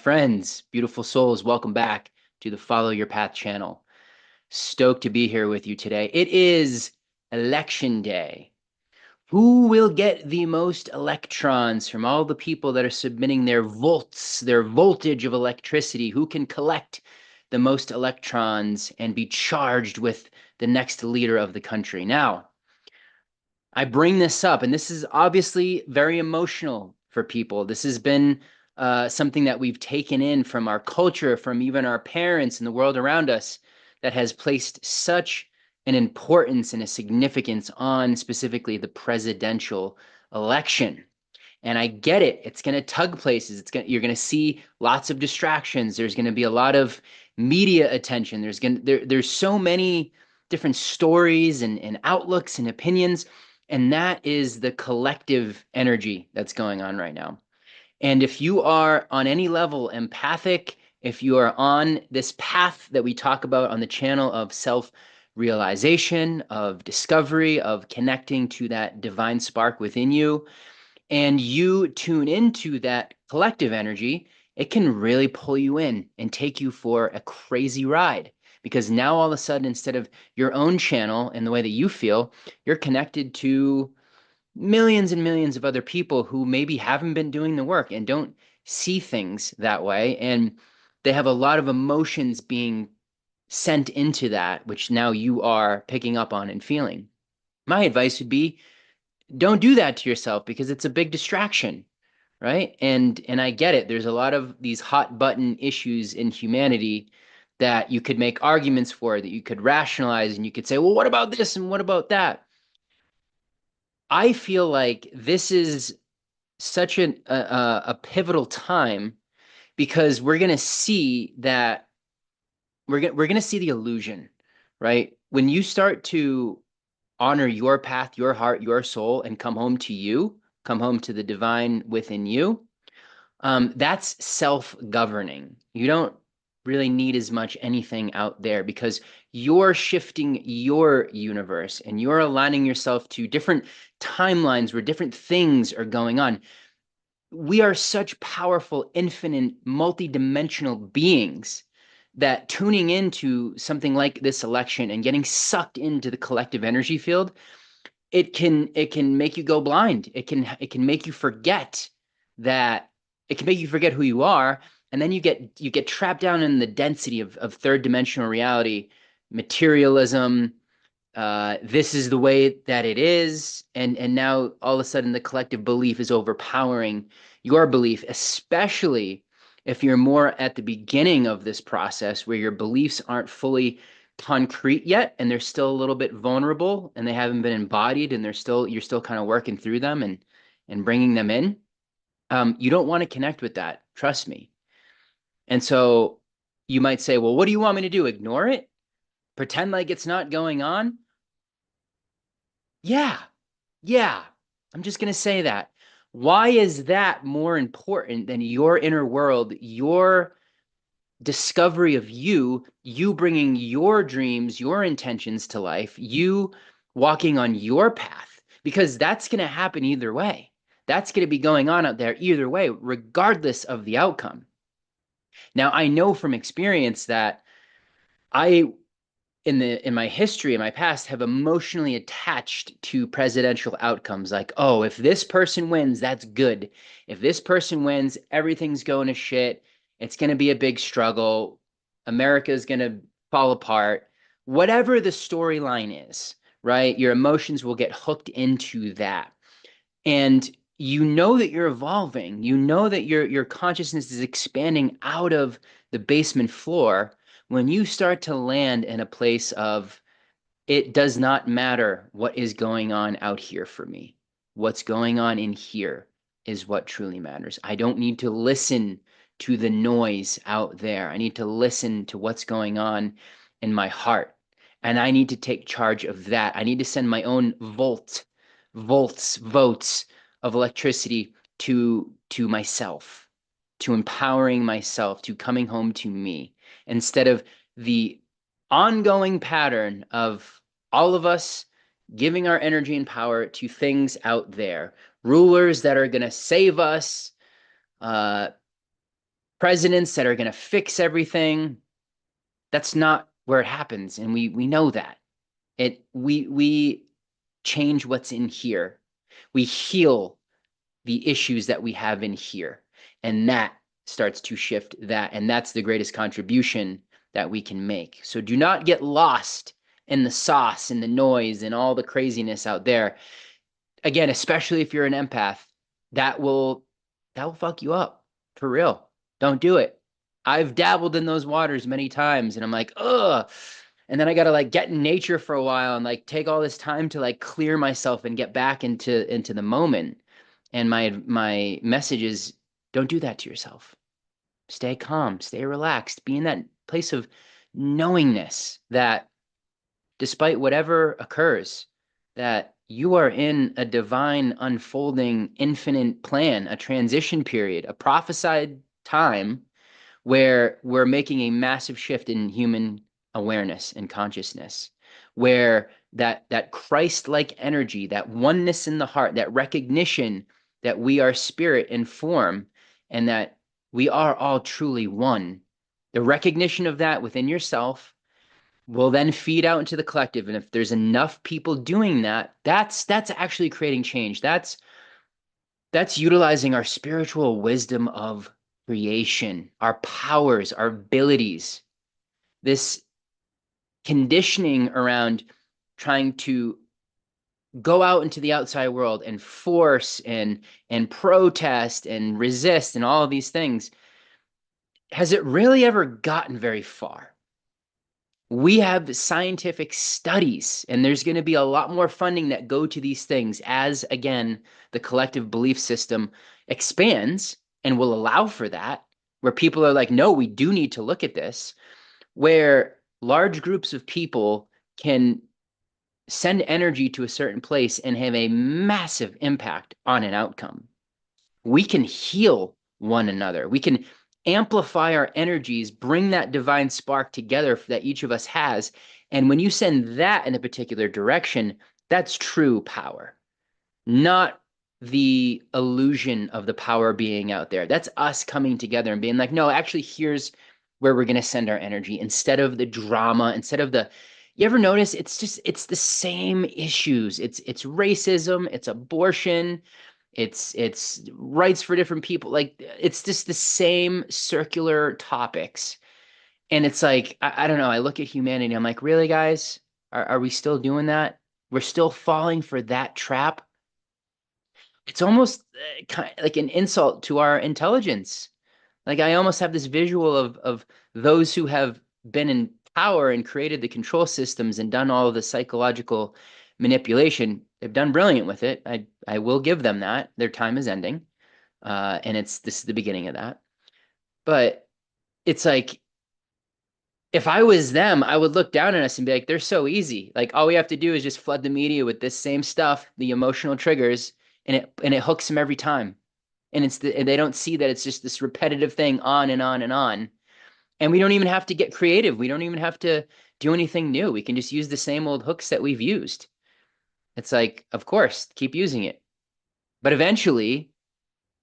friends, beautiful souls, welcome back to the Follow Your Path channel. Stoked to be here with you today. It is election day. Who will get the most electrons from all the people that are submitting their volts, their voltage of electricity? Who can collect the most electrons and be charged with the next leader of the country? Now, I bring this up, and this is obviously very emotional for people. This has been something that we've taken in from our culture, from even our parents and the world around us, that has placed such an importance and a significance on specifically the presidential election. And I get it. It's going to tug places. You're going to see lots of distractions. There's going to be a lot of media attention. There's so many different stories and outlooks and opinions. And that is the collective energy that's going on right now. And if you are on any level empathic, if you are on this path that we talk about on the channel of self-realization, of discovery, of connecting to that divine spark within you, and you tune into that collective energy, it can really pull you in and take you for a crazy ride. Because now all of a sudden, instead of your own channel and the way that you feel, you're connected to millions and millions of other people who maybe haven't been doing the work and don't see things that way. And they have a lot of emotions being sent into that, which now you are picking up on and feeling. My advice would be don't do that to yourself because it's a big distraction, right? And I get it. There's a lot of these hot button issues in humanity that you could make arguments for, that you could rationalize, and you could say, well, what about this and what about that? I feel like this is such a pivotal time because we're going to see that we're going to see the illusion, right? When you start to honor your path, your heart, your soul, and come home to you, come home to the divine within you, that's self-governing. You don't really need as much anything out there because you're shifting your universe and you're aligning yourself to different timelines where different things are going on. We are such powerful, infinite, multi-dimensional beings that tuning into something like this election and getting sucked into the collective energy field, it can make you go blind. It can make you forget that it can make you forget who you are, and then you get trapped down in the density of third dimensional reality, materialism. This is the way that it is, and now all of a sudden the collective belief is overpowering your belief, especially if you're more at the beginning of this process where your beliefs aren't fully concrete yet and they're still a little bit vulnerable and they haven't been embodied and you're still kind of working through them and bringing them in. You don't want to connect with that, trust me. And so you might say, well, what do you want me to do? Ignore it? Pretend like it's not going on? Yeah, yeah. I'm just going to say that. Why is that more important than your inner world, your discovery of you bringing your dreams, your intentions to life, you walking on your path? Because that's going to happen either way. That's going to be going on out there either way, regardless of the outcome. Now, I know from experience that I in my history, in my past, have emotionally attached to presidential outcomes. Like, oh, if this person wins, that's good. If this person wins, everything's going to shit. It's going to be a big struggle. America is going to fall apart. Whatever the storyline is, right? Your emotions will get hooked into that. And you know that you're evolving. You know that your consciousness is expanding out of the basement floor when you start to land in a place of it does not matter what is going on out here for me. What's going on in here is what truly matters. I don't need to listen to the noise out there. I need to listen to what's going on in my heart. And I need to take charge of that. I need to send my own votes of electricity to myself, to empowering myself, to coming home to me, instead of the ongoing pattern of all of us giving our energy and power to things out there, rulers that are going to save us, uh, presidents that are going to fix everything. That's not where it happens, and we know that. We change what's in here. We heal the issues that we have in here, and that starts to shift that, and that's the greatest contribution that we can make. So do not get lost in the sauce and the noise and all the craziness out there. Again, especially if you're an empath, that will fuck you up for real. Don't do it. I've dabbled in those waters many times, and I'm like, ugh. And then I gotta like get in nature for a while and like take all this time to like clear myself and get back into the moment. And my message is, don't do that to yourself. Stay calm, stay relaxed, be in that place of knowingness that despite whatever occurs, that you are in a divine unfolding infinite plan, a transition period, a prophesied time where we're making a massive shift in human awareness and consciousness, where that Christ-like energy, that oneness in the heart, that recognition that we are spirit and form, and that we are all truly one. The recognition of that within yourself will then feed out into the collective. And if there's enough people doing that, that's actually creating change. That's utilizing our spiritual wisdom of creation, our powers, our abilities, this conditioning around trying to go out into the outside world and force and protest and resist and all of these things. Has it really ever gotten very far? We have scientific studies, and there's going to be a lot more funding that go to these things as, again, the collective belief system expands and will allow for that, where people are like, no, we do need to look at this, where large groups of people can send energy to a certain place and have a massive impact on an outcome. We can heal one another. We can amplify our energies, bring that divine spark together that each of us has. And when you send that in a particular direction, that's true power, not the illusion of the power being out there. That's us coming together and being like, no, actually, here's where we're going to send our energy instead of the drama, instead of the, you ever notice it's the same issues. It's racism, it's abortion, it's rights for different people. Like it's just the same circular topics. And it's like, I don't know, I look at humanity, I'm like, really, guys? Are we still doing that? We're still falling for that trap? It's almost kind of like an insult to our intelligence. Like I almost have this visual of those who have been in power and created the control systems and done all of the psychological manipulation. They've done brilliant with it. I will give them that. Their time is ending. And this is the beginning of that. But it's like if I was them, I would look down on us and be like, they're so easy. Like all we have to do is just flood the media with this same stuff, the emotional triggers, and it hooks them every time. And and they don't see that it's just this repetitive thing on and on and on. And we don't even have to get creative. We don't even have to do anything new. We can just use the same old hooks that we've used. It's like, of course, keep using it. But eventually,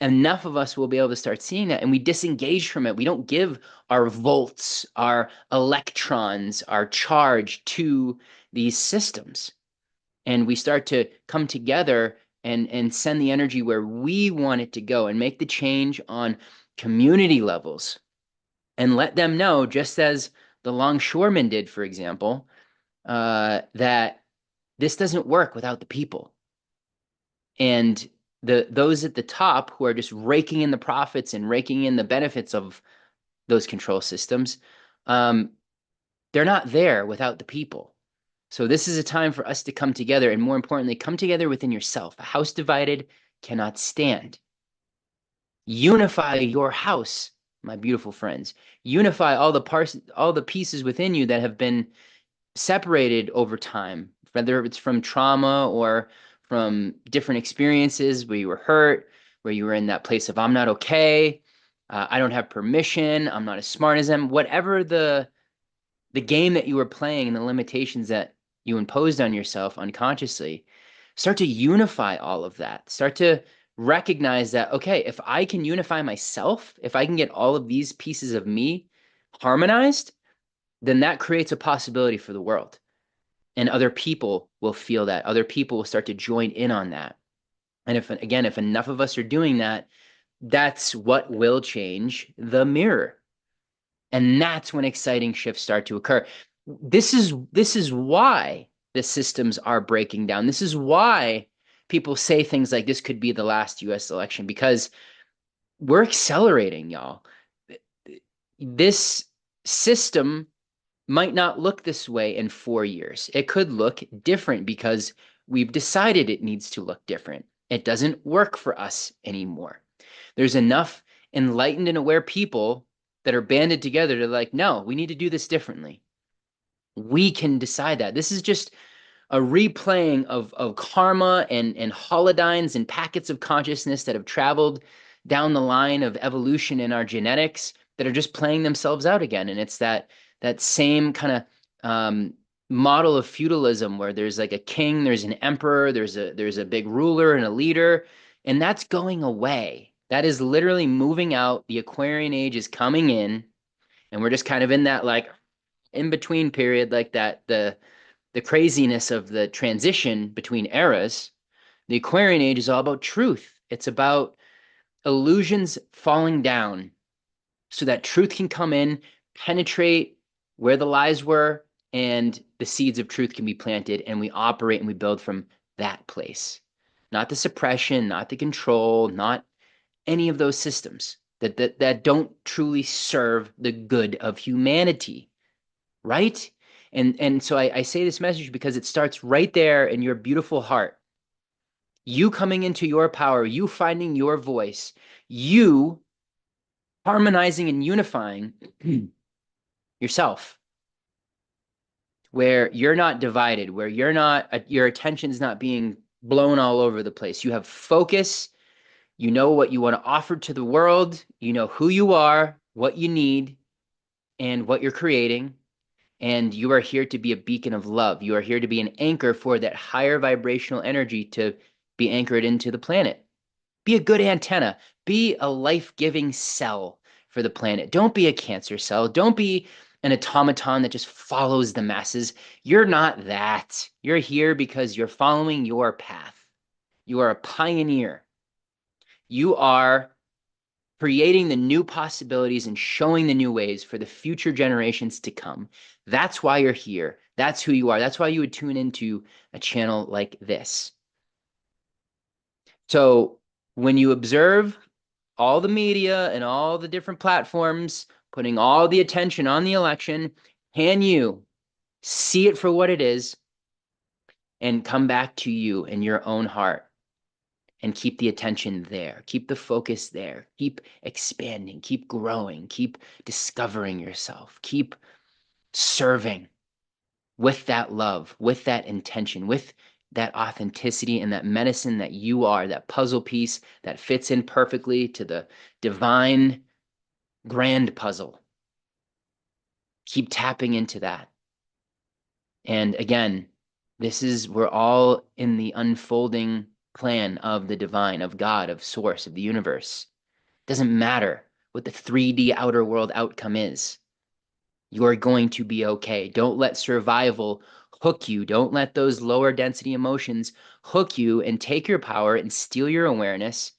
enough of us will be able to start seeing that and we disengage from it. We don't give our volts, our electrons, our charge to these systems. And we start to come together and send the energy where we want it to go and make the change on community levels and let them know, just as the longshoremen did, for example, that this doesn't work without the people. And those at the top who are just raking in the profits and raking in the benefits of those control systems, they're not there without the people. So this is a time for us to come together, and more importantly, come together within yourself. A house divided cannot stand. Unify your house, my beautiful friends. Unify all the parts, all the pieces within you that have been separated over time, whether it's from trauma or from different experiences where you were hurt, where you were in that place of I'm not okay, I don't have permission, I'm not as smart as them, whatever the game that you were playing and the limitations that you imposed on yourself unconsciously, start to unify all of that. Start to recognize that, okay, if I can unify myself, if I can get all of these pieces of me harmonized, then that creates a possibility for the world. And other people will feel that. Other people will start to join in on that. And if, again, if enough of us are doing that, that's what will change the mirror. And that's when exciting shifts start to occur. This is why the systems are breaking down. This is why people say things like this could be the last US election, because we're accelerating, y'all. This system might not look this way in 4 years. It could look different because we've decided it needs to look different. It doesn't work for us anymore. There's enough enlightened and aware people that are banded together to like, no, we need to do this differently. We can decide that. This is just a replaying of karma and holodynes and packets of consciousness that have traveled down the line of evolution in our genetics that are just playing themselves out again. And it's that same kind of model of feudalism where there's like a king, there's an emperor, there's a big ruler and a leader, and that's going away. That is literally moving out. The Aquarian age is coming in, and we're just kind of in that like in between period, like that the craziness of the transition between eras. The Aquarian age is all about truth. It's about illusions falling down so that truth can come in, penetrate where the lies were, and the seeds of truth can be planted, and we operate and we build from that place. Not the suppression, not the control, not any of those systems that don't truly serve the good of humanity, right? And so I say this message because it starts right there in your beautiful heart. You coming into your power, you finding your voice, you harmonizing and unifying yourself, where you're not divided, where your attention's not being blown all over the place. You have focus. You know what you want to offer to the world. You know who you are, what you need, and what you're creating. And you are here to be a beacon of love. You are here to be an anchor for that higher vibrational energy to be anchored into the planet. Be a good antenna. Be a life-giving cell for the planet. Don't be a cancer cell. Don't be an automaton that just follows the masses. You're not that. You're here because you're following your path. You are a pioneer. You are creating the new possibilities and showing the new ways for the future generations to come. That's why you're here. That's who you are. That's why you would tune into a channel like this. So when you observe all the media and all the different platforms putting all the attention on the election, can you see it for what it is and come back to you in your own heart? And keep the attention there. Keep the focus there. Keep expanding. Keep growing. Keep discovering yourself. Keep serving with that love, with that intention, with that authenticity and that medicine that you are, that puzzle piece that fits in perfectly to the divine grand puzzle. Keep tapping into that. And again, we're all in the unfolding plan of the divine, of God, of source, of the universe. It doesn't matter what the 3D outer world outcome is. You're going to be okay. Don't let survival hook you. Don't let those lower density emotions hook you and take your power and steal your awareness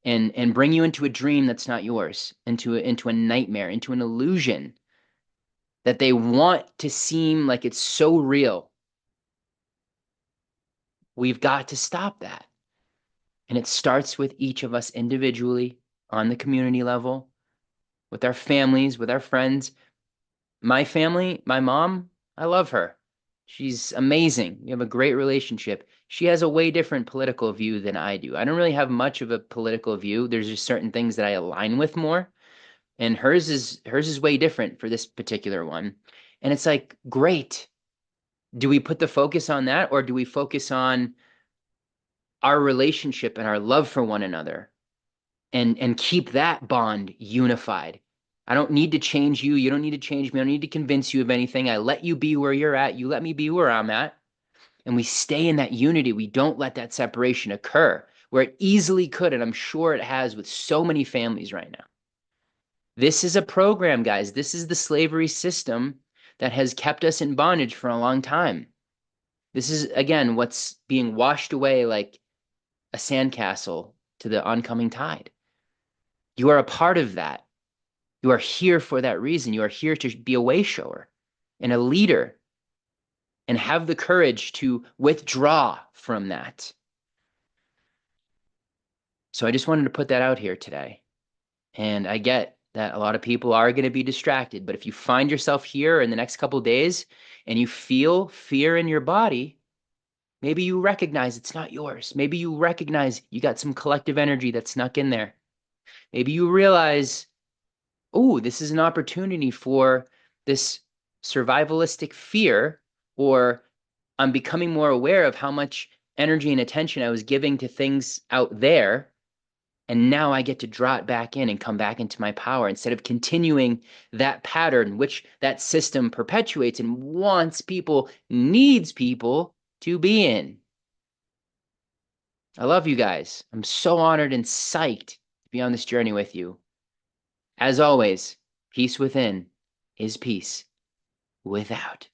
and bring you into a dream that's not yours, into a nightmare, into an illusion that they want to seem like it's so real. We've got to stop that. And it starts with each of us individually on the community level, with our families, with our friends. My family, my mom, I love her. She's amazing. We have a great relationship. She has a way different political view than I do. I don't really have much of a political view. There's just certain things that I align with more. And hers is way different for this particular one. And it's like, great. Do we put the focus on that, or do we focus on our relationship and our love for one another and keep that bond unified? I don't need to change you. You don't need to change me. I don't need to convince you of anything. I let you be where you're at. You let me be where I'm at. And we stay in that unity. We don't let that separation occur. where it easily could, and I'm sure it has with so many families right now. This is a program, guys. This is the slavery system that has kept us in bondage for a long time. This is, again, what's being washed away like a sandcastle to the oncoming tide. You are a part of that. You are here for that reason. You are here to be a way shower and a leader and have the courage to withdraw from that. So I just wanted to put that out here today. And I get that a lot of people are going to be distracted, but if you find yourself here in the next couple of days and you feel fear in your body, maybe you recognize it's not yours. Maybe you recognize you got some collective energy that snuck in there. Maybe you realize, oh, this is an opportunity for this survivalistic fear, or I'm becoming more aware of how much energy and attention I was giving to things out there. And now I get to draw it back in and come back into my power instead of continuing that pattern, which that system perpetuates and wants people, needs people to be in. I love you guys. I'm so honored and psyched to be on this journey with you. As always, peace within is peace without.